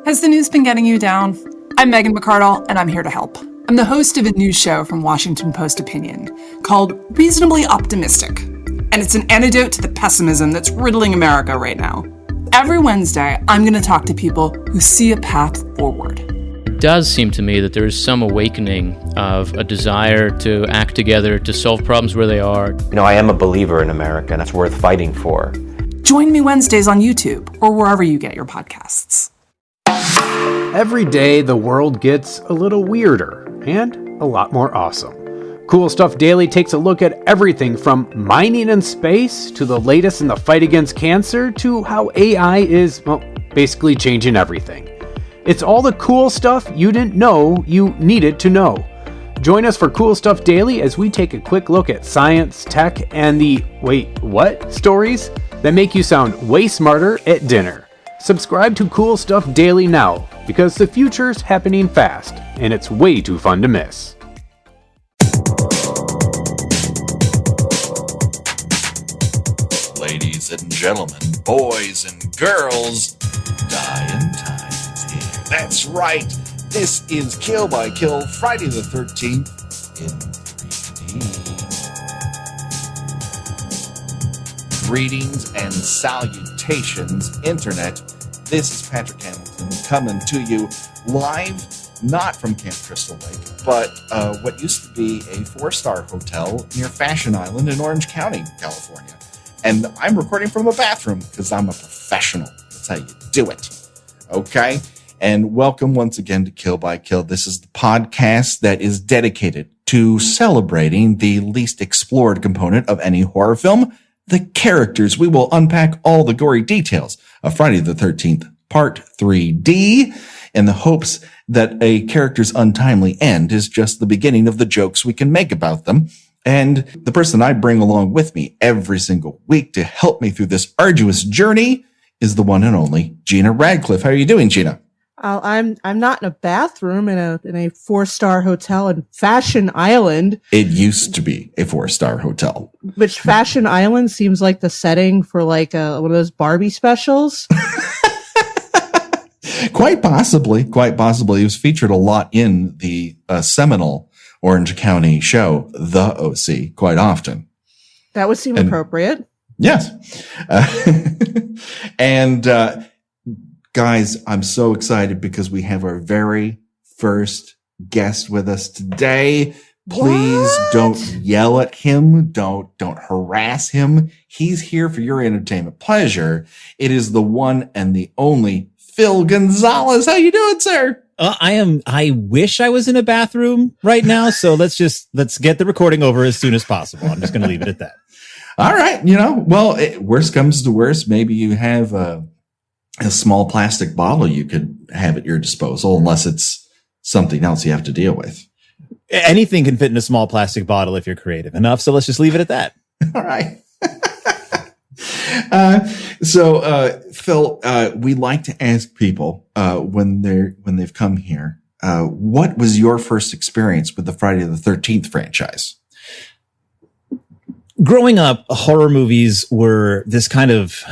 Has the news been getting you down? I'm Megan McArdle, and I'm here to help. I'm the host of a news show from Washington Post Opinion called Reasonably Optimistic, and it's an antidote to the pessimism that's riddling America right now. Every Wednesday, I'm going to talk to people who see a path forward. It does seem to me that there is some awakening of a desire to act together, to solve problems where they are. You know, I am a believer in America, and that's worth fighting for. Join me Wednesdays on YouTube or wherever you get your podcasts. Every day, the world gets a little weirder and a lot more awesome. Cool Stuff Daily takes a look at everything from mining in space to the latest in the fight against cancer to how AI is, well, basically changing everything. It's all the cool stuff you didn't know you needed to know. Join us for Cool Stuff Daily as we take a quick look at science, tech, and the wait, what stories that make you sound way smarter at dinner. Subscribe to Cool Stuff Daily now, because the future's happening fast, and it's way too fun to miss. Ladies and gentlemen, boys and girls, dying time is here. That's right. This is Kill by Kill, Friday the 13th in 3D. Greetings and salutations, Internet. This is Patrick Hamilton coming to you live, not from Camp Crystal Lake, but what used to be a 4-star hotel near Fashion Island in Orange County, California. And I'm recording from a bathroom because I'm a professional. That's how you do it. Okay? And welcome once again to Kill by Kill. This is the podcast that is dedicated to celebrating the least explored component of any horror film, the characters. We will unpack all the gory details of Friday the 13th, Part 3D, in the hopes that a character's untimely end is just the beginning of the jokes we can make about them. And the person I bring along with me every single week to help me through this arduous journey is the one and only Gina Radcliffe. How are you doing, Gina? I'm not in a bathroom in a 4-star hotel in Fashion Island. It used to be a 4-star hotel. Which Fashion Island seems like the setting for like one of those Barbie specials. Quite possibly. He was featured a lot in the seminal Orange County show, The OC, quite often. That would seem appropriate. Yes. Guys, I'm so excited because we have our very first guest with us today. Please don't yell at him. Don't harass him. He's here for your entertainment pleasure. It is the one and the only Phil Gonzales. How you doing, sir? I wish I was in a bathroom right now. So let's get the recording over as soon as possible. I'm just going to leave it at that. All right. Worst comes to worst. Maybe you have a small plastic bottle you could have at your disposal, unless it's something else you have to deal with. Anything can fit in a small plastic bottle if you're creative enough. So let's just leave it at that. All right. Phil, we like to ask people, when they've come here, what was your first experience with the Friday the 13th franchise? Growing up, horror movies were this kind of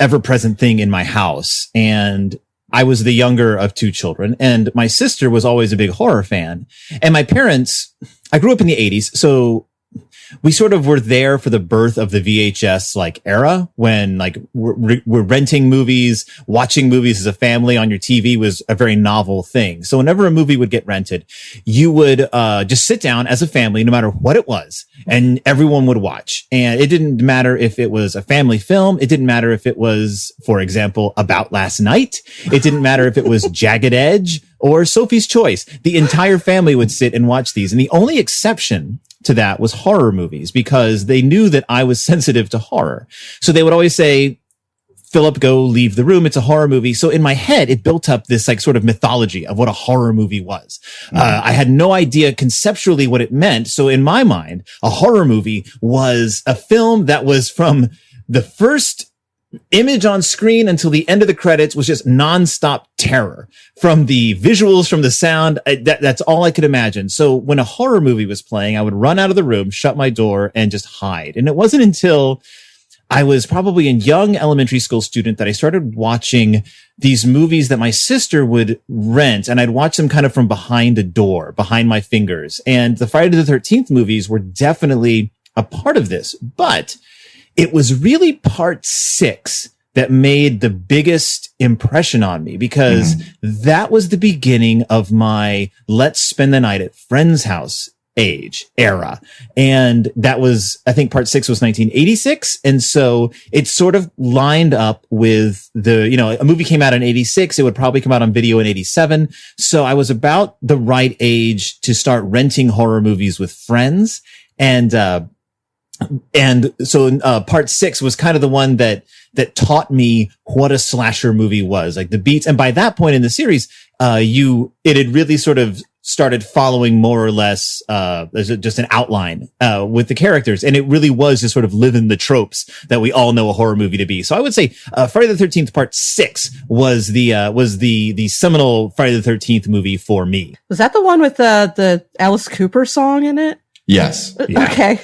ever-present thing in my house. And I was the younger of 2 children, and my sister was always a big horror fan. And my parents, I grew up in the 80s, so we sort of were there for the birth of the VHS era when we're renting movies, watching movies as a family on your TV was a very novel thing. So whenever a movie would get rented, you would just sit down as a family, no matter what it was, and everyone would watch. And it didn't matter if it was a family film. It didn't matter if it was, for example, About Last Night. It didn't matter if it was Jagged Edge or Sophie's Choice. The entire family would sit and watch these. And the only exception to that was horror movies, because they knew that I was sensitive to horror. So they would always say, Philip, go leave the room. It's a horror movie. So in my head, it built up this sort of mythology of what a horror movie was. I had no idea conceptually what it meant. So in my mind, a horror movie was a film that was from the first image on screen until the end of the credits was just nonstop terror, from the visuals, from the sound. That's all I could imagine. So when a horror movie was playing, I would run out of the room, shut my door, and just hide. And it wasn't until I was probably a young elementary school student that I started watching these movies that my sister would rent, and I'd watch them kind of from behind a door, behind my fingers. And the Friday the 13th movies were definitely a part of this, but it was really part 6 that made the biggest impression on me, because that was the beginning of my let's spend the night at friend's house era. And that was, I think part 6 was 1986. And so it sort of lined up with a movie came out in 86. It would probably come out on video in 87. So I was about the right age to start renting horror movies with friends. And so part 6 was kind of the one that taught me what a slasher movie was, like the beats. And by that point in the series, it had really sort of started following more or less, just an outline, with the characters. And it really was just sort of living the tropes that we all know a horror movie to be. So I would say, Friday the 13th part 6 was the seminal Friday the 13th movie for me. Was that the one with the Alice Cooper song in it? Yes. Yeah. Okay.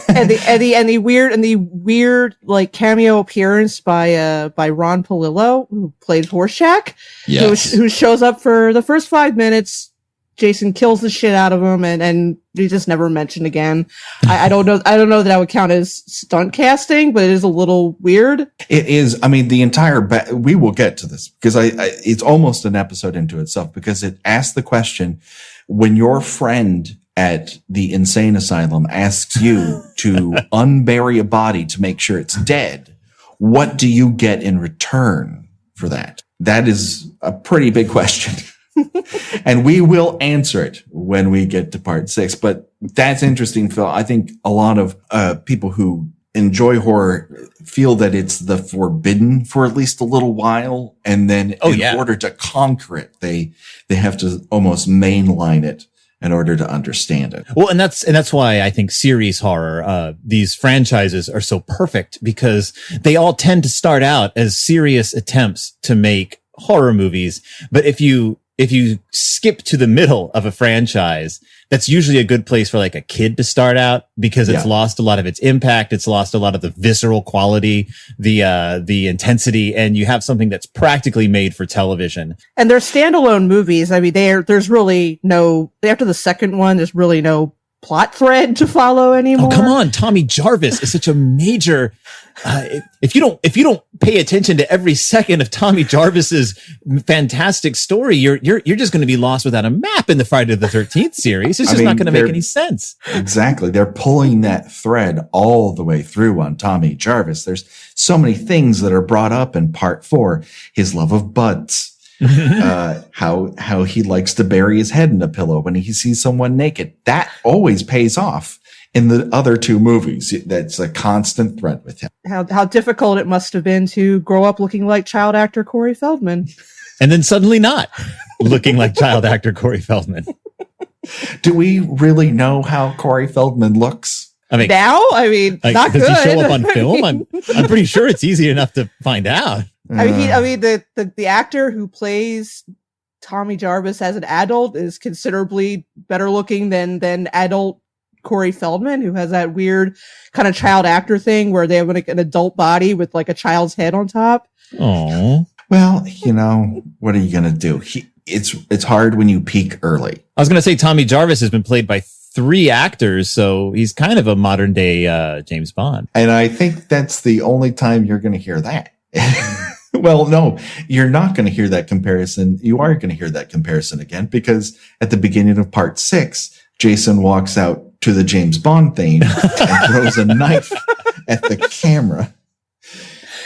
and the weird like cameo appearance by Ron Palillo, who played Horseshack. Yes. Who shows up for the first 5 minutes. Jason kills the shit out of him, and he's just never mentioned again. I don't know that I would count as stunt casting, but it is a little weird. It is. I mean, the entire we will get to this because it's almost an episode into itself, because it asks the question, when your friend at the insane asylum asks you to unbury a body to make sure it's dead, what do you get in return for that? That is a pretty big question. And we will answer it when we get to part 6. But that's interesting, Phil. I think a lot of people who enjoy horror feel that it's the forbidden for at least a little while. And then in order to conquer it, they have to almost mainline it in order to understand it. Well, and that's why I think series horror, these franchises are so perfect, because they all tend to start out as serious attempts to make horror movies. But if you skip to the middle of a franchise, that's usually a good place for like a kid to start out, because it's lost a lot of its impact. It's lost a lot of the visceral quality, the intensity, and you have something that's practically made for television. And they're standalone movies. I mean, there's really after the second one, there's really no plot thread to follow anymore. Oh, come on. Tommy Jarvis is such a major, if you don't pay attention to every second of Tommy Jarvis's fantastic story, you're just going to be lost without a map in the Friday the 13th series. It's just not going to make any sense. Exactly. They're pulling that thread all the way through on Tommy Jarvis. There's so many things that are brought up in part 4. His love of buds. How he likes to bury his head in a pillow when he sees someone naked. That always pays off in the other 2 movies. That's a constant thread with him. How difficult it must have been to grow up looking like child actor Corey Feldman. And then suddenly not looking like child actor Corey Feldman. Do we really know how Corey Feldman looks? Not good. Does he show up on film? I'm pretty sure it's easy enough to find out. I mean, the actor who plays Tommy Jarvis as an adult is considerably better looking than adult Corey Feldman, who has that weird kind of child actor thing where they have like an adult body with like a child's head on top. Oh, well, what are you gonna do? It's hard when you peak early. I was gonna say Tommy Jarvis has been played by 3 actors, so he's kind of a modern day James Bond. And I think that's the only time you're gonna hear that. Well, no, you're not going to hear that comparison. You are going to hear that comparison again, because at the beginning of part 6, Jason walks out to the James Bond theme and throws a knife at the camera.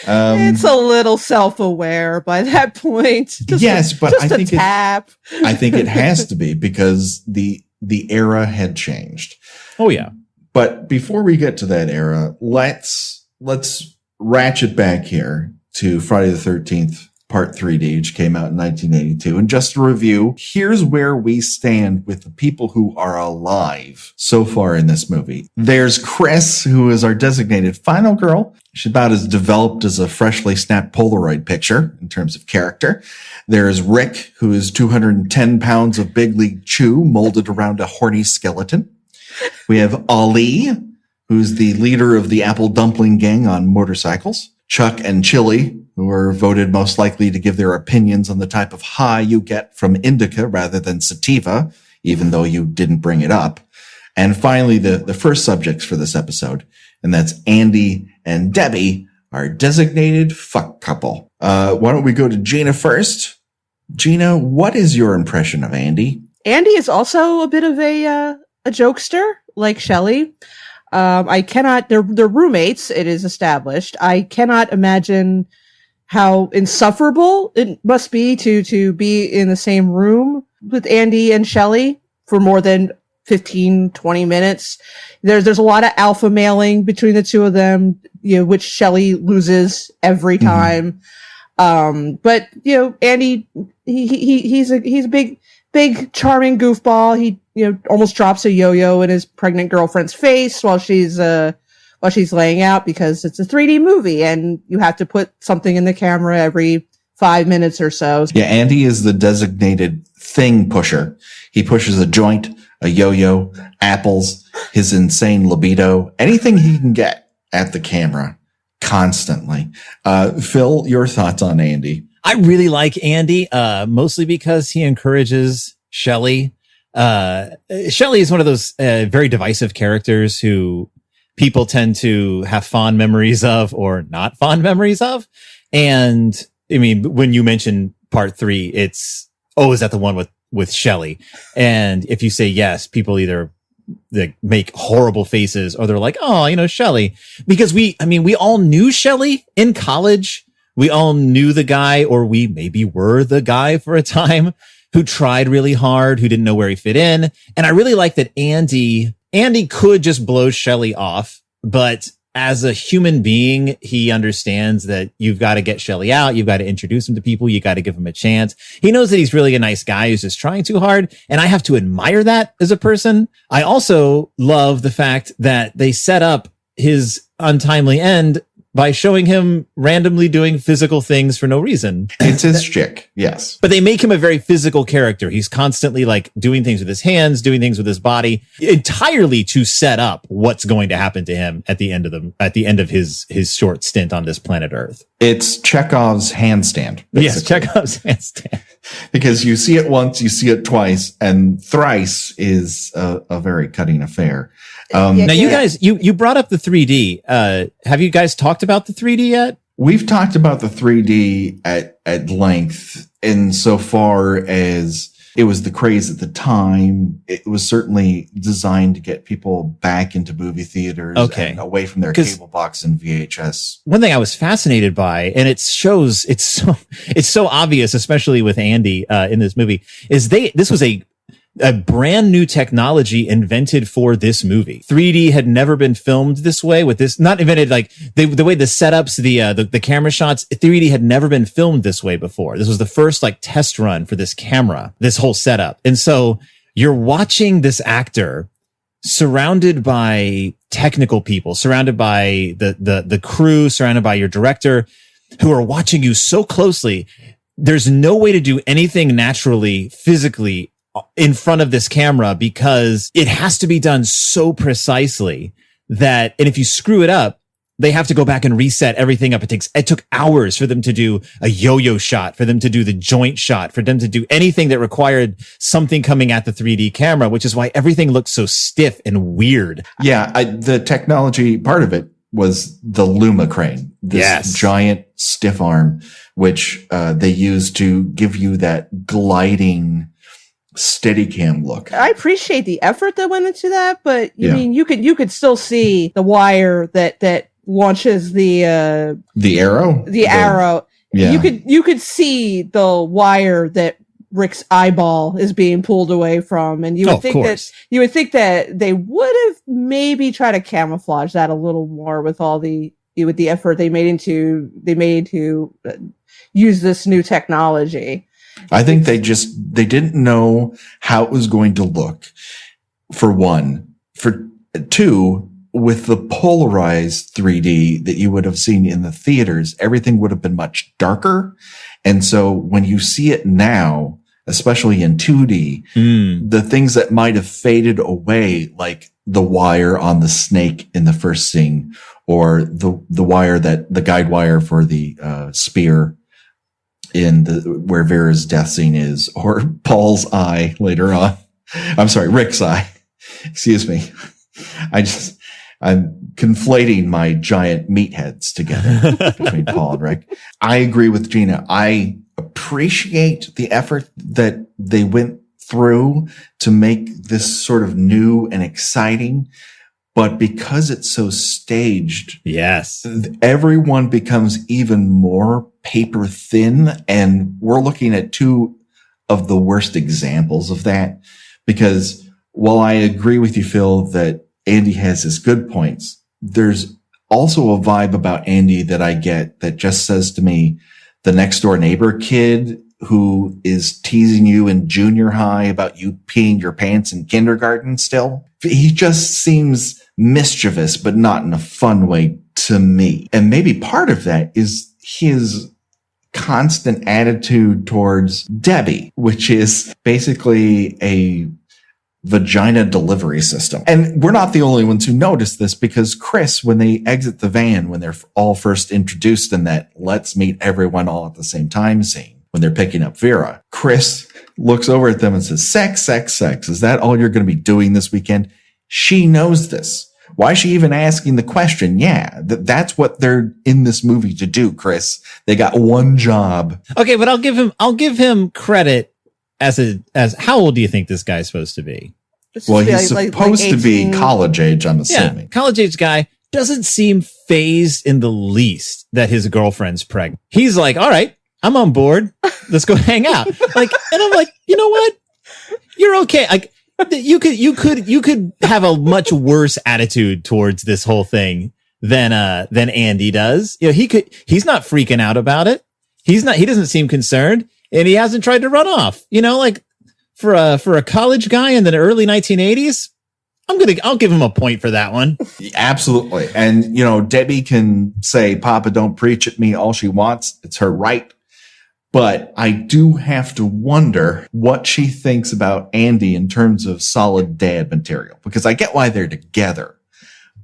It's a little self-aware by that point. But I think tap. I think it has to be, because the era had changed. Oh yeah. But before we get to that era, let's ratchet back here to Friday the 13th, Part 3D, which came out in 1982. And just to review, here's where we stand with the people who are alive so far in this movie. There's Chris, who is our designated final girl. She's about as developed as a freshly snapped Polaroid picture in terms of character. There's Rick, who is 210 pounds of big league chew molded around a horny skeleton. We have Ali, who's the leader of the Apple Dumpling Gang on motorcycles. Chuck and Chili, who were voted most likely to give their opinions on the type of high you get from indica rather than sativa, even though you didn't bring it up. And finally, the first subjects for this episode, and that's Andy and Debbie, our designated fuck couple. Why don't we go to Gina first? Gina, what is your impression of Andy? Andy is also a bit of a jokester, like Shelley. They're roommates, it is established. I cannot imagine how insufferable it must be to be in the same room with Andy and Shelley for more than 15, 20 minutes. There's a lot of alpha mailing between the two of them, which Shelley loses every time. But Andy, he's a big charming goofball. He almost drops a yo-yo in his pregnant girlfriend's face while she's laying out, because it's a 3D movie and you have to put something in the camera every 5 minutes or so. Yeah, Andy is the designated thing pusher. He pushes a joint, a yo-yo, apples, his insane libido, anything he can get at the camera constantly. Phil, your thoughts on Andy? I really like Andy, mostly because he encourages Shelley. Shelley is one of those very divisive characters who people tend to have fond memories of or not fond memories of. And I mean, when you mention part 3, it's, is that the one with Shelley? And if you say yes, people either they make horrible faces or they're like, Shelley, because we all knew Shelley in college. We all knew the guy, or we maybe were the guy for a time, who tried really hard, who didn't know where he fit in. And I really like that Andy could just blow Shelley off, but as a human being, he understands that you've got to get Shelley out. You've got to introduce him to people. You got to give him a chance. He knows that he's really a nice guy who's just trying too hard. And I have to admire that as a person. I also love the fact that they set up his untimely end by showing him randomly doing physical things for no reason. It's his chick, yes. But they make him a very physical character. He's constantly like doing things with his hands, doing things with his body, entirely to set up what's going to happen to him at the end of his short stint on this planet Earth. It's Chekhov's handstand. Basically. Yes, Chekhov's handstand. Because you see it once, you see it twice, and thrice is a very cutting affair. Now, you guys, you brought up the 3D. Have you guys talked about the 3D yet? We've talked about the 3D at length, insofar as it was the craze at the time. It was certainly designed to get people back into movie theaters and away from their cable box and VHS. One thing I was fascinated by, and it shows, it's so obvious, especially with Andy in this movie, is this was a brand new technology invented for this movie. 3D had never been filmed this way with this, not invented, like the way the setups, the camera shots, 3D had never been filmed this way before. This was the first like test run for this camera, this whole setup. And so you're watching this actor surrounded by technical people, surrounded by the crew, surrounded by your director, who are watching you so closely. There's no way to do anything naturally, physically in front of this camera, because it has to be done so precisely that, and if you screw it up, they have to go back and reset everything up. It took hours for them to do a yo-yo shot, for them to do the joint shot, for them to do anything that required something coming at the 3D camera, which is why everything looks so stiff and weird. Yeah. The technology part of it was the Luma crane, this giant stiff arm, which they used to give you that gliding Steadicam look. I appreciate the effort that went into that, but I mean, you could still see the wire that launches the arrow. The arrow. Yeah. You could see the wire that Rick's eyeball is being pulled away from, and you would think that they would have maybe tried to camouflage that a little more with the effort they made to use this new technology. I think they didn't know how it was going to look, for one. For two, with the polarized 3D that you would have seen in the theaters, everything would have been much darker. And so when you see it now, especially in 2D, the things that might have faded away, like the wire on the snake in the first scene, or the wire the guide wire for the spear in where Vera's death scene is, or Paul's eye later on. I'm sorry, Rick's eye. Excuse me. I'm conflating my giant meatheads together between Paul and Rick. I agree with Gina. I appreciate the effort that they went through to make this sort of new and exciting, but because it's so staged, yes, everyone becomes even more paper thin, and we're looking at two of the worst examples of that. Because while I agree with you, Phil, that Andy has his good points, there's also a vibe about Andy that I get that just says to me, the next door neighbor kid who is teasing you in junior high about you peeing your pants in kindergarten still. He just seems mischievous, but not in a fun way to me. And maybe part of that is his constant attitude towards Debbie, which is basically a vagina delivery system. And we're not the only ones who notice this, because Chris, when they exit the van, when they're all first introduced in that let's meet everyone all at the same time scene, when they're picking up Vera, Chris looks over at them and says, sex, sex, sex. Is that all you're going to be doing this weekend? She knows this. Why is she even asking the question? Yeah, that's what they're in this movie to do, Chris. They got one job. Okay, but I'll give him credit as how old do you think this guy's supposed to be? Well, he's supposed to be college age, I'm assuming. Yeah, college age guy doesn't seem phased in the least that his girlfriend's pregnant. He's like, all right, I'm on board. Let's go hang out. And I'm like, you know what? You're okay. Like, you could have a much worse attitude towards this whole thing than Andy does. You know, he's not freaking out about it. He doesn't seem concerned, and he hasn't tried to run off. You know, like for a college guy in the early 1980s, I'll give him a point for that one. Absolutely. And, you know, Debbie can say, Papa, don't preach at me all she wants. It's her right. But I do have to wonder what she thinks about Andy in terms of solid dad material, because I get why they're together,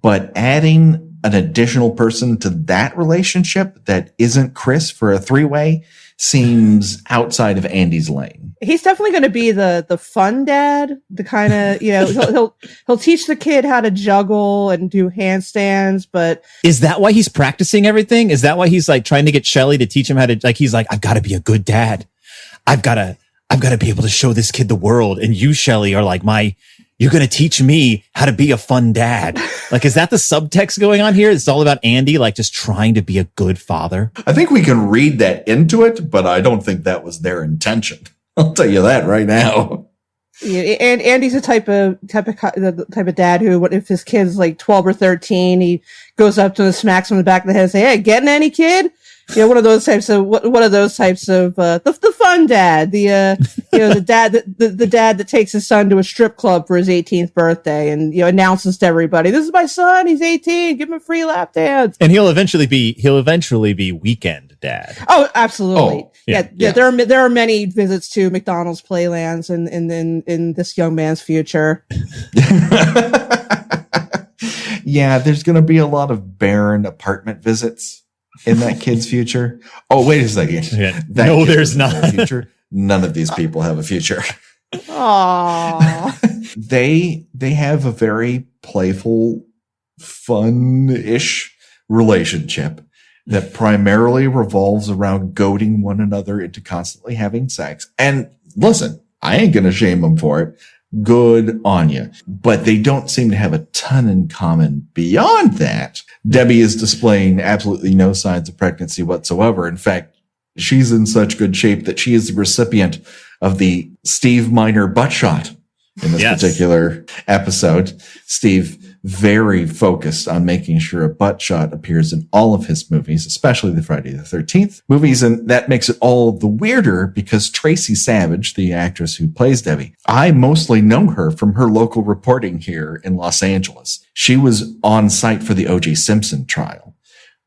but adding an additional person to that relationship that isn't Chris for a three-way seems outside of Andy's lane. He's definitely going to be the fun dad, the kind of, you know, he'll teach the kid how to juggle and do handstands, but is that why he's practicing everything? Is that why he's like trying to get Shelley to teach him how to, like, he's like, I've got to be a good dad. I've got to be able to show this kid the world. And you, Shelley, are like you're going to teach me how to be a fun dad. Like, is that the subtext going on here? It's all about Andy, like, just trying to be a good father. I think we can read that into it, but I don't think that was their intention. I'll tell you that right now. Yeah, and Andy's the type of dad who, what if his kid's like 12 or 13, he goes up to him, smacks him in the back of the head and say, hey, getting any kid? You know, one of those types of the fun dad, the dad that takes his son to a strip club for his 18th birthday and, you know, announces to everybody, this is my son, he's 18, give him a free lap dance. And he'll eventually be weekend dad. Oh, absolutely. Oh, yeah. There are many visits to McDonald's Playlands in this young man's future. Yeah, there's going to be a lot of barren apartment visits in that kid's future. Oh, wait a second. Yeah. No, there's not. Future. None of these people have a future. Aww. They have a very playful, fun-ish relationship that primarily revolves around goading one another into constantly having sex. And listen, I ain't going to shame them for it. Good on you. But they don't seem to have a ton in common beyond that. Debbie is displaying absolutely no signs of pregnancy whatsoever. In fact, she's in such good shape that she is the recipient of the Steve Miner butt shot in this particular episode. Steve very focused on making sure a butt shot appears in all of his movies, especially the Friday the 13th movies. And that makes it all the weirder because Tracy Savage, the actress who plays Debbie, I mostly know her from her local reporting here in Los Angeles. She was on site for the O.J. Simpson trial.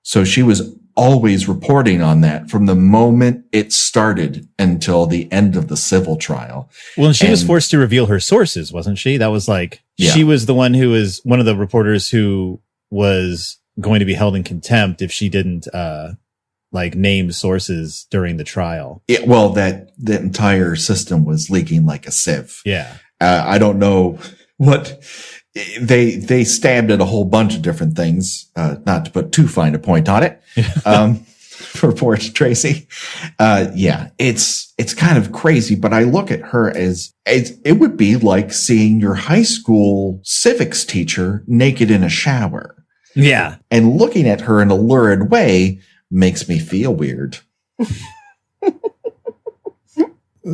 So she was always reporting on that from the moment it started until the end of the civil trial. Well, and she was forced to reveal her sources, wasn't she? That was like... She was the one who was one of the reporters who was going to be held in contempt if she didn't, name sources during the trial. Well, that entire system was leaking like a sieve. Yeah. I don't know what they stabbed at a whole bunch of different things, not to put too fine a point on it. For poor Tracy. It's kind of crazy, but I look at her as it would be like seeing your high school civics teacher naked in a shower. Yeah. And looking at her in a lurid way makes me feel weird.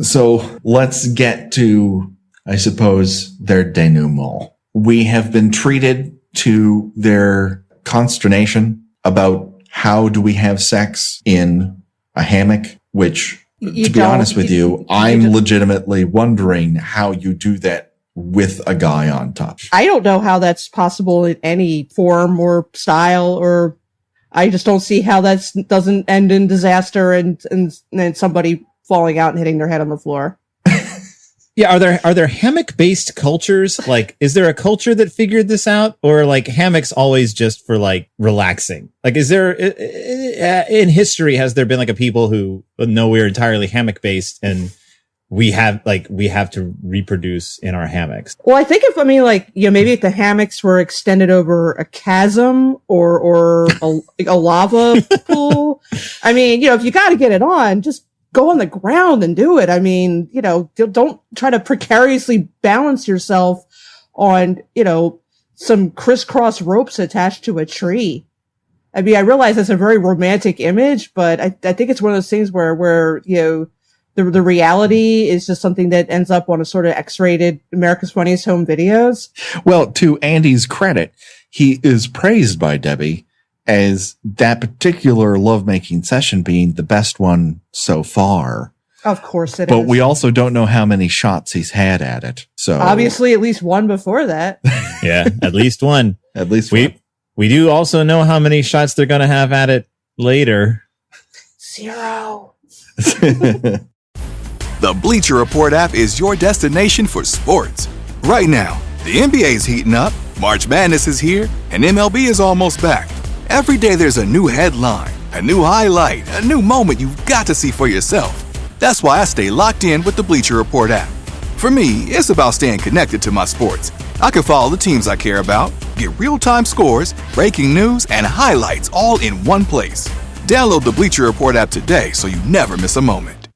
So let's get to, I suppose, their denouement. We have been treated to their consternation about how do we have sex in a hammock, which, to be honest with you, I'm legitimately wondering how you do that with a guy on top. I don't know how that's possible in any form or style, or I just don't see how that doesn't end in disaster and somebody falling out and hitting their head on the floor. Yeah, are there hammock based cultures? Like, is there a culture that figured this out, or like hammocks always just for like relaxing? Like, is there in history has there been like a people who know we're entirely hammock based and we have to reproduce in our hammocks? Well, I think maybe if the hammocks were extended over a chasm or a lava pool. I mean, if you got to get it on, just go on the ground and do it. I mean, don't try to precariously balance yourself on, some crisscross ropes attached to a tree. I mean, I realize that's a very romantic image, but I think it's one of those things where the reality is just something that ends up on a sort of X-rated America's Funniest Home Videos. Well, to Andy's credit, he is praised by Debbie as that particular lovemaking session being the best one so far. Of course it is. But we also don't know how many shots he's had at it. So obviously at least one before that. Yeah, at least one. At least one. We do also know how many shots they're going to have at it later. 0. The Bleacher Report app is your destination for sports. Right now, the NBA is heating up, March Madness is here, and MLB is almost back. Every day there's a new headline, a new highlight, a new moment you've got to see for yourself. That's why I stay locked in with the Bleacher Report app. For me, it's about staying connected to my sports. I can follow the teams I care about, get real-time scores, breaking news, and highlights all in one place. Download the Bleacher Report app today so you never miss a moment.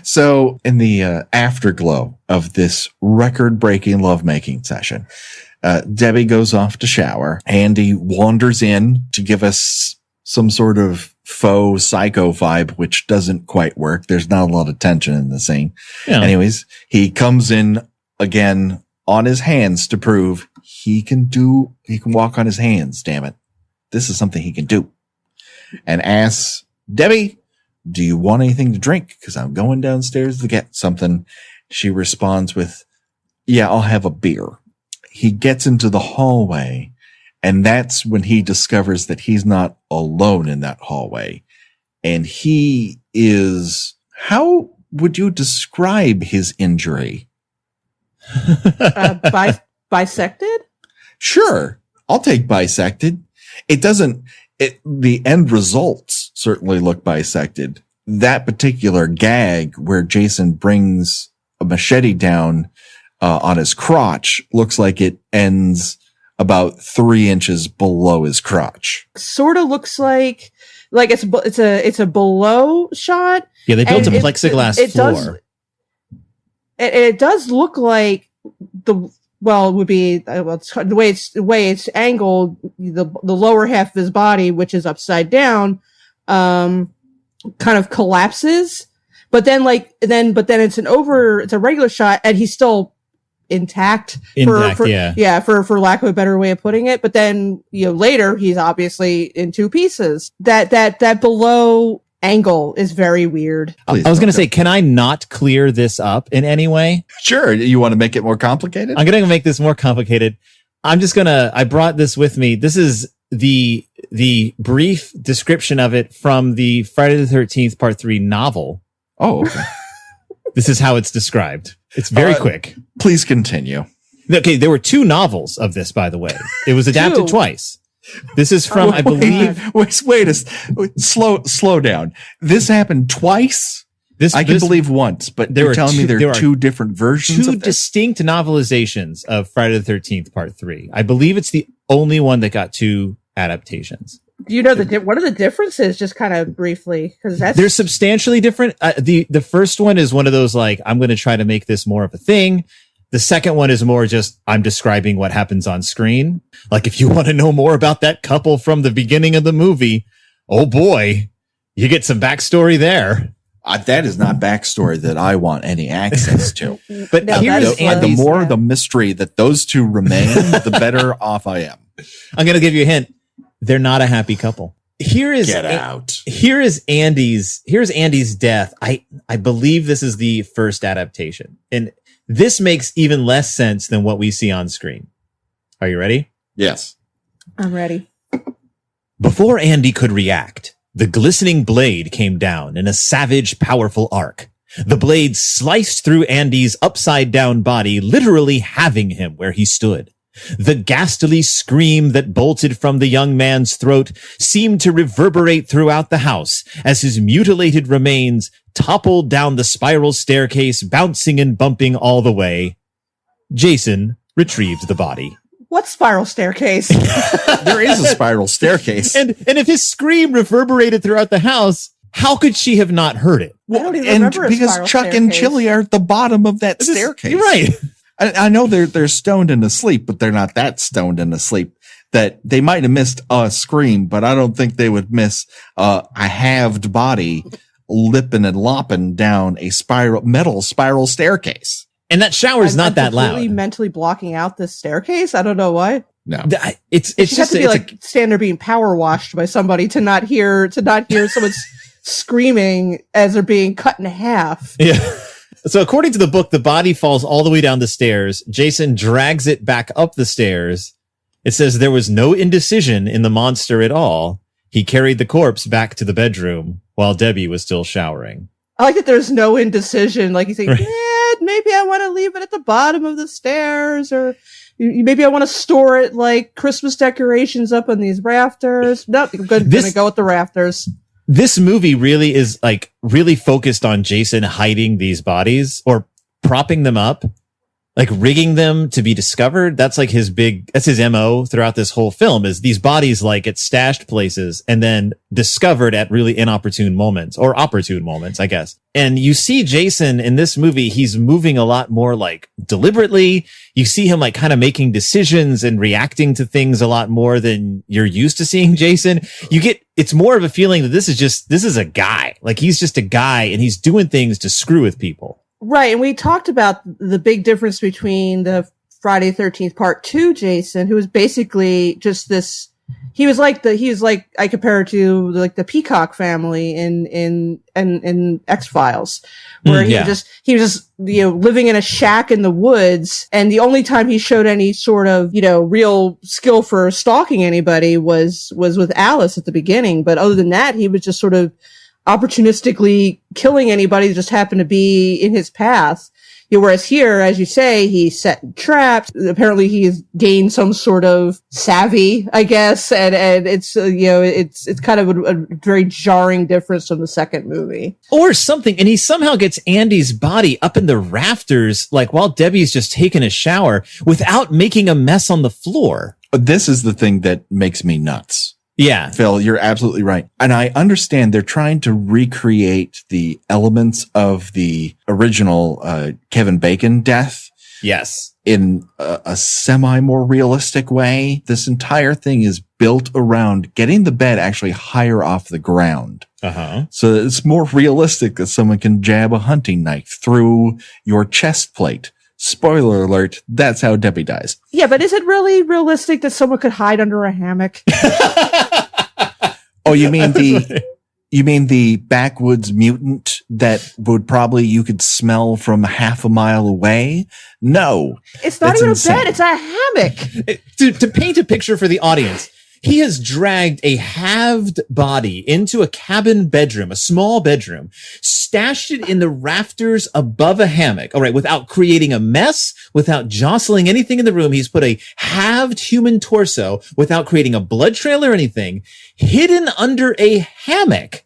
So in the afterglow of this record-breaking lovemaking session, Debbie goes off to shower. Andy wanders in to give us some sort of faux psycho vibe, which doesn't quite work. There's not a lot of tension in the scene. Yeah. Anyways, he comes in again on his hands to prove he can walk on his hands. Damn it. This is something he can do. And asks Debbie, do you want anything to drink? Because I'm going downstairs to get something. She responds with, yeah, I'll have a beer. He gets into the hallway, and that's when he discovers that he's not alone in that hallway. And he is, how would you describe his injury? Bisected? Sure. I'll take bisected. The end results certainly look bisected. That particular gag where Jason brings a machete down on his crotch looks like it ends about 3 inches below his crotch. Sort of looks like it's a below shot. Yeah, they built a plexiglass floor. It does look like the way it's angled. The lower half of his body, which is upside down, kind of collapses. But then it's a regular shot, and he's still intact, for lack of a better way of putting it. But then, later he's obviously in 2 pieces. That below angle is very weird. Please, I was going to say, can I not clear this up in any way? Sure. You want to make it more complicated? I'm going to make this more complicated. I brought this with me. This is the brief description of it from the Friday the 13th Part 3 novel. Oh, okay. This is how it's described. It's very quick. Please continue. Okay, there were 2 novels of this, by the way. It was adapted twice. This is from, I believe... Slow down. This happened twice? I can believe once, but you're telling me there are 2 different versions of this? 2 distinct novelizations of Friday the 13th, Part 3. I believe it's the only one that got 2 adaptations. Do you know what are the differences? Just kind of briefly, because they're substantially different. The first one is one of those like, I'm going to try to make this more of a thing. The second one is more just, I'm describing what happens on screen. Like, if you want to know more about that couple from the beginning of the movie, oh boy, you get some backstory there. That is not backstory that I want any access to. But no, here's the more the mystery that those 2 remain, the better off I am. I'm going to give you a hint. They're not a happy couple. Here's Andy's death. I believe this is the first adaptation. And this makes even less sense than what we see on screen. Are you ready? Yes. I'm ready. Before Andy could react, the glistening blade came down in a savage, powerful arc. The blade sliced through Andy's upside-down body, literally having him where he stood. The ghastly scream that bolted from the young man's throat seemed to reverberate throughout the house as his mutilated remains toppled down the spiral staircase, bouncing and bumping all the way. Jason retrieved the body. What spiral staircase? There is a spiral staircase. And if his scream reverberated throughout the house, how could she have not heard it? I don't even remember a because spiral Chuck staircase. and Chili are at the bottom of that staircase. You're right. I know they're stoned and asleep, but they're not that stoned and asleep that they might have missed a scream, but I don't think they would miss a halved body lipping and lopping down a metal spiral staircase. And that shower is not that loud. I'm mentally blocking out this staircase. I don't know why. No, it's just to be like stand there being power washed by somebody to not hear someone screaming as they're being cut in half. Yeah. So according to the book, the body falls all the way down the stairs. Jason drags it back up the stairs. It says there was no indecision in the monster at all. He carried the corpse back to the bedroom while Debbie was still showering. I like that there's no indecision. Like you think, Right. maybe I want to leave it at the bottom of the stairs, or maybe I want to store it like Christmas decorations up on these rafters. Nope, I'm going to go with the rafters. This movie really is like really focused on Jason hiding these bodies or propping them up, like rigging them to be discovered. That's his MO throughout this whole film, is these bodies like get stashed places and then discovered at really inopportune moments, or opportune moments, I guess. And you see Jason in this movie, he's moving a lot more like deliberately. You see him like kind of making decisions and reacting to things a lot more than you're used to seeing Jason. It's more of a feeling that this is a guy. Like he's just a guy and he's doing things to screw with people. Right, and we talked about the big difference between the Friday 13th Part 2 Jason, who was basically just this. He was like I compare it to like the Peacock family in X-Files, where he was just living in a shack in the woods, and the only time he showed any sort of real skill for stalking anybody was with Alice at the beginning. But other than that, he was just sort of opportunistically killing anybody that just happened to be in his path. Whereas here, as you say, he set traps. Apparently he's gained some sort of savvy, I guess. And it's, it's kind of a very jarring difference from the second movie. Or something. And he somehow gets Andy's body up in the rafters, like while Debbie's just taking a shower, without making a mess on the floor. But this is the thing that makes me nuts. Yeah. Phil, you're absolutely right. And I understand they're trying to recreate the elements of the original Kevin Bacon death. Yes. In a semi more realistic way. This entire thing is built around getting the bed actually higher off the ground. Uh-huh. So that it's more realistic that someone can jab a hunting knife through your chest plate. Spoiler alert, that's how Debbie dies. Yeah, but is it really realistic that someone could hide under a hammock? Oh, you mean the backwoods mutant that you could smell from half a mile away? No. It's not even insane. A bed, it's a hammock. To paint a picture for the audience, He has dragged a halved body into a cabin bedroom, a small bedroom, stashed it in the rafters above a hammock. All right. Without creating a mess, without jostling anything in the room. He's put a halved human torso without creating a blood trail or anything hidden under a hammock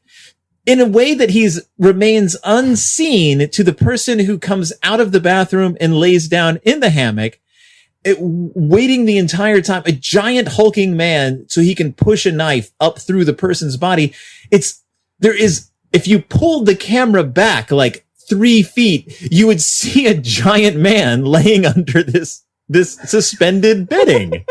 in a way that remains unseen to the person who comes out of the bathroom and lays down in the hammock. Waiting the entire time, a giant hulking man so he can push a knife up through the person's body. If you pulled the camera back like 3 feet, you would see a giant man laying under this suspended bedding.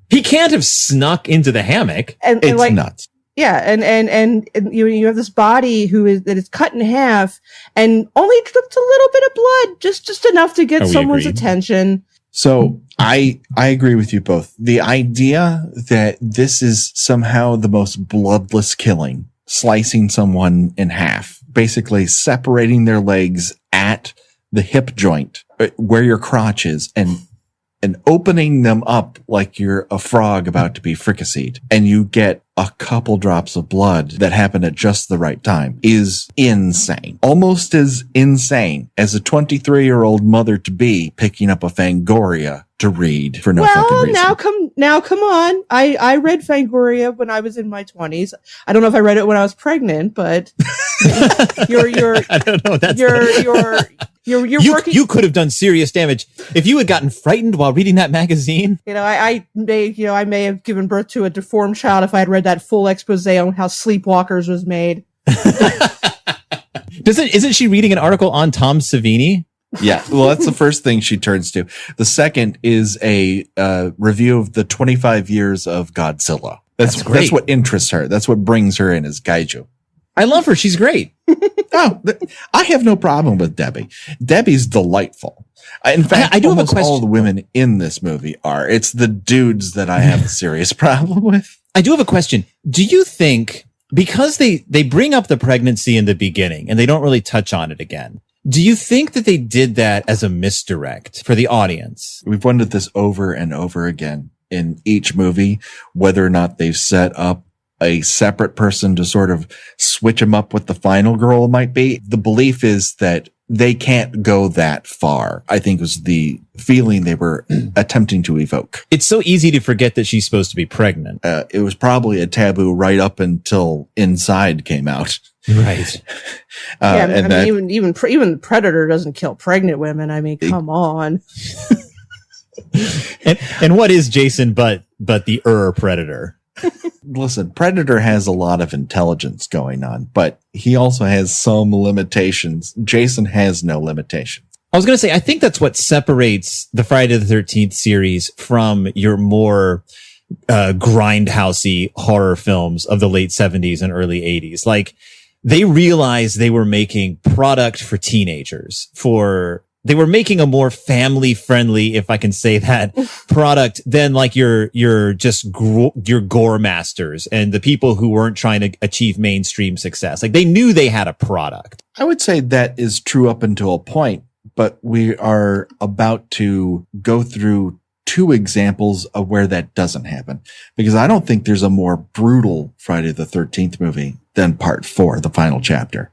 He can't have snuck into the hammock. And It's like, nuts. yeah, and you have this body that is cut in half and only dripped a little bit of blood, just enough to get someone's attention. So I agree with you both. The idea that this is somehow the most bloodless killing, slicing someone in half, basically separating their legs at the hip joint where your crotch is and opening them up like you're a frog about to be fricasseed, and you get a couple drops of blood that happen at just the right time is insane. Almost as insane as a 23-year-old mother-to-be picking up a Fangoria to read for no fucking reason. Now come on. I read Fangoria when I was in my 20s. I don't know if I read it when I was pregnant, but you're I don't know. you're working. You could have done serious damage if you had gotten frightened while reading that magazine. I may have given birth to a deformed child if I had read that full expose on how Sleepwalkers was made. Isn't she reading an article on Tom Savini? Yeah, well, that's the first thing she turns to. The second is a review of the 25 years of Godzilla. That's great. That's what interests her. That's what brings her in as kaiju. I love her. She's great. I have no problem with Debbie. Debbie's delightful. In fact, I do have a question. All the women in this movie are. It's the dudes that I have a serious problem with. I do have a question. Do you think, because they bring up the pregnancy in the beginning and they don't really touch on it again, do you think that they did that as a misdirect for the audience? We've wondered this over and over again in each movie, whether or not they've set up a separate person to sort of switch them up what the final girl might be. The belief is that they can't go that far, I think was the feeling they were attempting to evoke. It's so easy to forget that she's supposed to be pregnant. It was probably a taboo right up until Inside came out. Right. Even Predator doesn't kill pregnant women. I mean, come on. and what is Jason but the Predator? Listen, Predator has a lot of intelligence going on, but he also has some limitations. Jason has no limitations. I was going to say, I think that's what separates the Friday the 13th series from your more grindhousey horror films of the late 70s and early 80s. Like, they realized they were making product for teenagers, they were making a more family friendly, if I can say that, product than like your gore masters and the people who weren't trying to achieve mainstream success. Like, they knew they had a product. I would say that is true up until a point, but we are about to go through 2 examples of where that doesn't happen, because I don't think there's a more brutal Friday the 13th movie than part 4, the final chapter.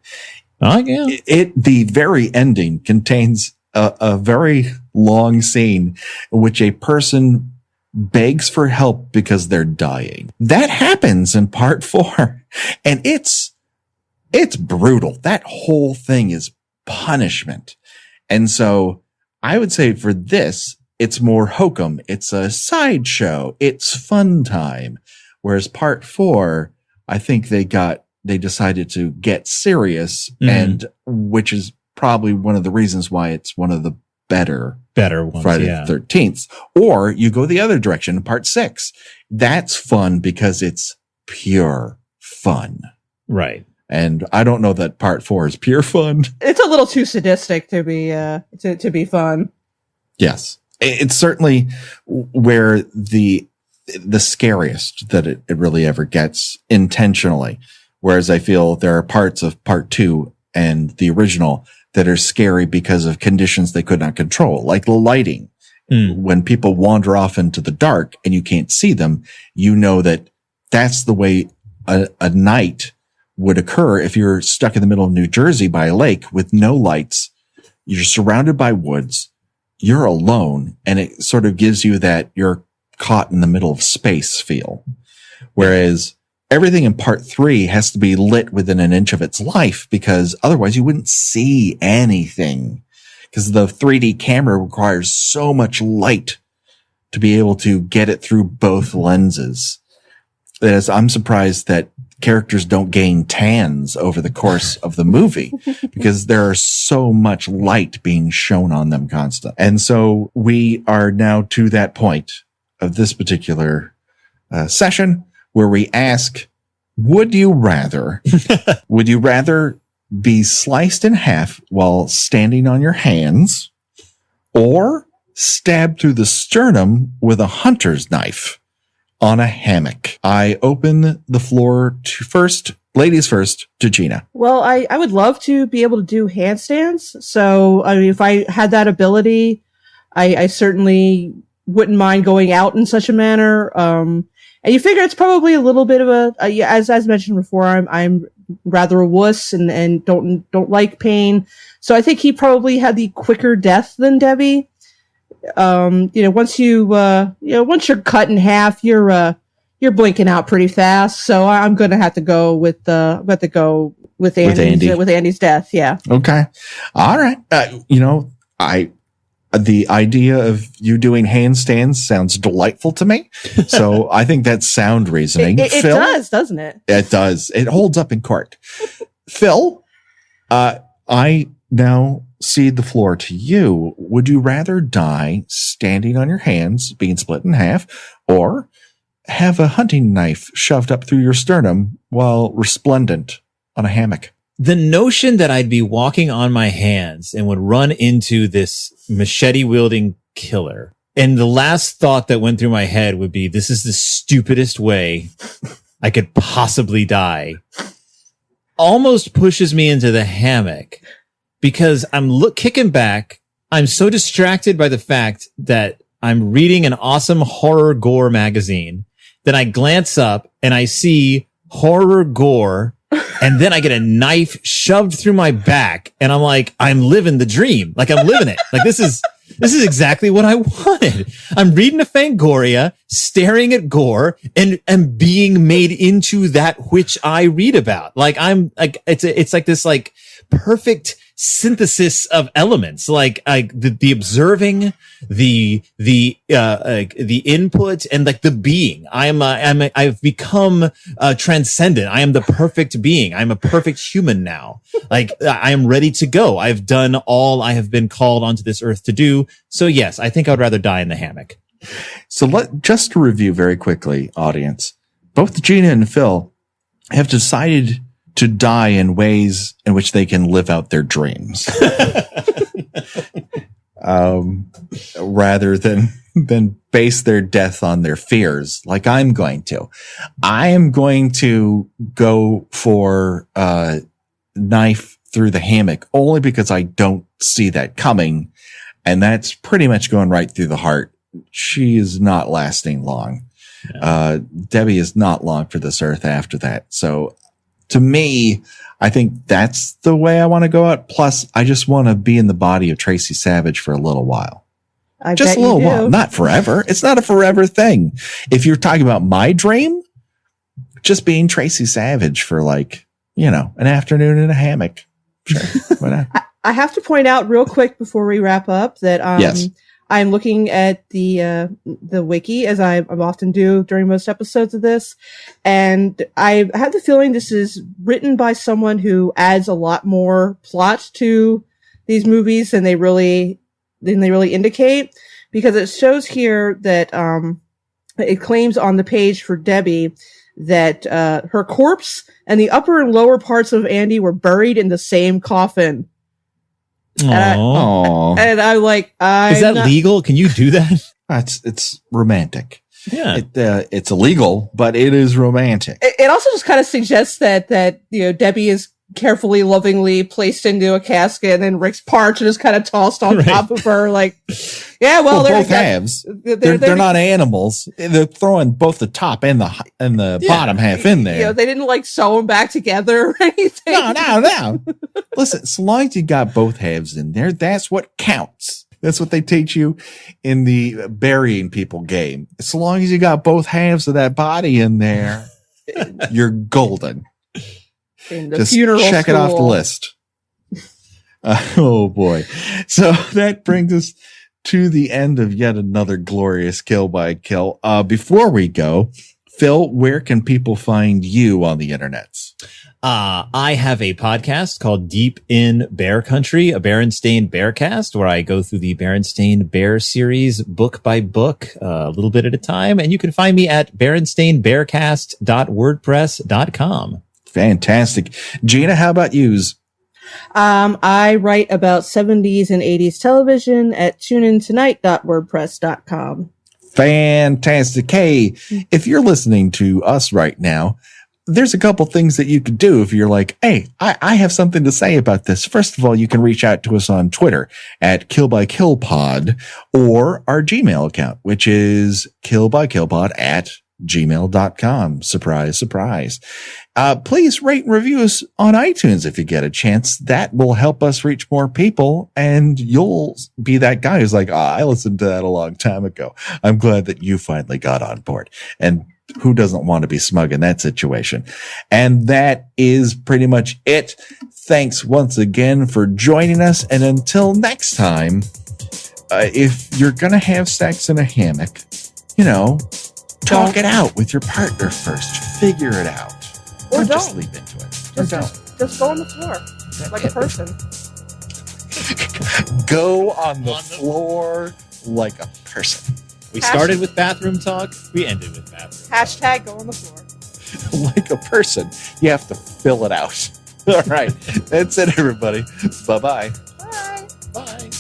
Oh, yeah. The very ending contains a very long scene in which a person begs for help because they're dying. That happens in part 4, and it's brutal. That whole thing is punishment. And so I would say for this, it's more hokum. It's a sideshow. It's fun time. Whereas part 4, I think they decided to get serious, and which is probably one of the reasons why it's one of the better ones, Friday the 13th. Or you go the other direction in part 6. That's fun because it's pure fun. Right. And I don't know that part 4 is pure fun. It's a little too sadistic to be to be fun. Yes. It's certainly where the scariest that it really ever gets intentionally. Whereas I feel there are parts of part 2 and the original that are scary because of conditions they could not control, like the lighting When people wander off into the dark and you can't see them, you know that that's the way a night would occur if you're stuck in the middle of New Jersey by a lake with no lights. You're surrounded by woods. You're alone, and it sort of gives you that you're caught in the middle of space feel. Whereas everything in part 3 has to be lit within an inch of its life, because otherwise you wouldn't see anything, because the 3D camera requires so much light to be able to get it through both lenses. I'm surprised that characters don't gain tans over the course of the movie because there is so much light being shown on them constant. And so we are now to that point of this particular session where we ask, would you rather be sliced in half while standing on your hands, or stabbed through the sternum with a hunter's knife on a hammock? I open the floor to ladies first, to Gina. Well, I would love to be able to do handstands. So, I mean, if I had that ability, I certainly wouldn't mind going out in such a manner. And you figure it's probably a little bit of as mentioned before, I'm rather a wuss and don't like pain. So I think he probably had the quicker death than Debbie. Once you're cut in half, you're blinking out pretty fast. So I'm going to have to go with Andy's death. Yeah. Okay. All right. The idea of you doing handstands sounds delightful to me. So I think that's sound reasoning. It Phil, does, doesn't it? It does. It holds up in court. Phil, I now cede the floor to you. Would you rather die standing on your hands, being split in half, or have a hunting knife shoved up through your sternum while resplendent on a hammock? The notion that I'd be walking on my hands and would run into this machete wielding killer, and the last thought that went through my head would be, this is the stupidest way I could possibly die, almost pushes me into the hammock, because I'm kicking back. I'm so distracted by the fact that I'm reading an awesome horror gore magazine. Then I glance up and I see horror gore, and then I get a knife shoved through my back, and I'm like, I'm living the dream. Like, I'm living it. Like, this is exactly what I wanted. I'm reading a Fangoria, staring at gore, and being made into that which I read about. Like, I'm like, it's like this, like, perfect synthesis of elements, like the observing, the input, and like the being. I've become transcendent. I am the perfect being. I'm a perfect human now. Like, I am ready to go. I've done all I have been called onto this earth to do. So yes, I think I would rather die in the hammock. So just to review very quickly, audience, both Gina and Phil have decided to die in ways in which they can live out their dreams, rather than base their death on their fears, like I'm going to. I am going to go for a knife through the hammock only because I don't see that coming, and that's pretty much going right through the heart. She is not lasting long. Yeah. Debbie is not long for this earth after that. So, to me, I think that's the way I want to go out. Plus, I just want to be in the body of Tracy Savage for a little while. Just a little while, not forever. It's not a forever thing. If you're talking about my dream, just being Tracy Savage for an afternoon in a hammock. Sure. Why not? I have to point out real quick before we wrap up that yes. I'm looking at the wiki, as I often do during most episodes of this, and I have the feeling this is written by someone who adds a lot more plot to these movies than they really indicate, because it shows here that it claims on the page for Debbie that her corpse and the upper and lower parts of Andy were buried in the same coffin. And I'm like, is that legal? Can you do that? It's romantic. Yeah. It's illegal, but it is romantic. It also just kind of suggests that Debbie is carefully, lovingly placed into a casket, and then Rick's parched and just kind of tossed on top of her. Like, yeah, well, both halves. They're not animals. They're throwing both the top and the bottom half in there. You know, they didn't like sew them back together or anything. No. Listen, so long as you got both halves in there, that's what counts. That's what they teach you in the burying people game. So long as you got both halves of that body in there, you're golden. In the Just funeral check school. it off the list. Oh boy. So that brings us to the end of yet another glorious kill by kill. Before we go, Phil, where can people find you on the internets? I have a podcast called Deep in Bear Country, a Berenstain Bearcast, where I go through the Berenstain Bear series book by book, a little bit at a time. And you can find me at berenstainbearcast.wordpress.com. Fantastic. Gina, how about yous? I write about 70s and 80s television at tuneintonight.wordpress.com. Fantastic. Hey, if you're listening to us right now, there's a couple things that you could do if you're like, hey, I have something to say about this. First of all, you can reach out to us on Twitter at KillByKillPod or our Gmail account, which is killbykillpod@gmail.com. Surprise, surprise. Please rate and review us on iTunes if you get a chance. That will help us reach more people, and you'll be that guy who's like, I listened to that a long time ago. I'm glad that you finally got on board. And who doesn't want to be smug in that situation? And that is pretty much it. Thanks once again for joining us. And until next time, if you're going to have sex in a hammock, talk it out with your partner first. Figure it out. Or don't. Just leap into it. Just go on the floor like a person. Go on the floor like a person. We started with bathroom talk. We ended with bathroom. Hashtag go on the floor. Like a person. You have to fill it out. All right. That's it, everybody. Bye-bye. Bye. Bye.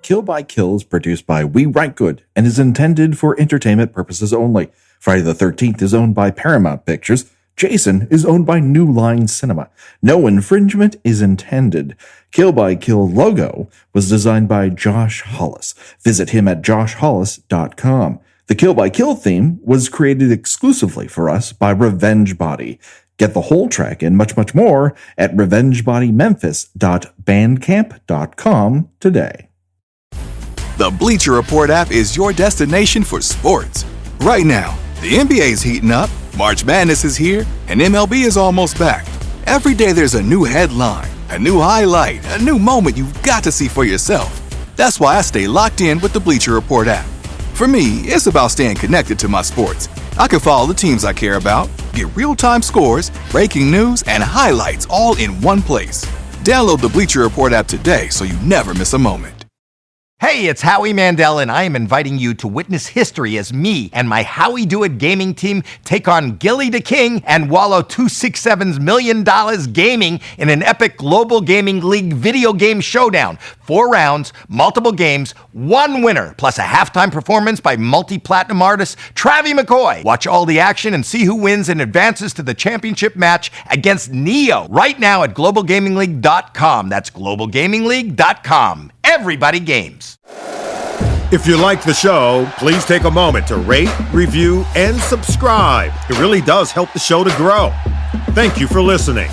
Kill by Kill is produced by We Write Good and is intended for entertainment purposes only. Friday the 13th is owned by Paramount Pictures. Jason is owned by New Line Cinema. No infringement is intended. Kill by Kill logo was designed by Josh Hollis. Visit him at joshhollis.com. The Kill by Kill theme was created exclusively for us by Revenge Body. Get the whole track and much, much more at revengebodymemphis.bandcamp.com today. The Bleacher Report app is your destination for sports. Right now, the NBA is heating up, March Madness is here, and MLB is almost back. Every day there's a new headline, a new highlight, a new moment you've got to see for yourself. That's why I stay locked in with the Bleacher Report app. For me, it's about staying connected to my sports. I can follow the teams I care about, get real-time scores, breaking news, and highlights all in one place. Download the Bleacher Report app today so you never miss a moment. Hey, it's Howie Mandel, and I am inviting you to witness history as me and my Howie Do It gaming team take on Gilly the King and Wallow 267's $1 million gaming in an epic Global Gaming League video game showdown. 4 rounds, multiple games, 1 winner, plus a halftime performance by multi-platinum artist Travie McCoy. Watch all the action and see who wins and advances to the championship match against Neo right now at globalgamingleague.com. That's globalgamingleague.com. Everybody games. If you like the show, please take a moment to rate, review, and subscribe. It really does help the show to grow. Thank you for listening.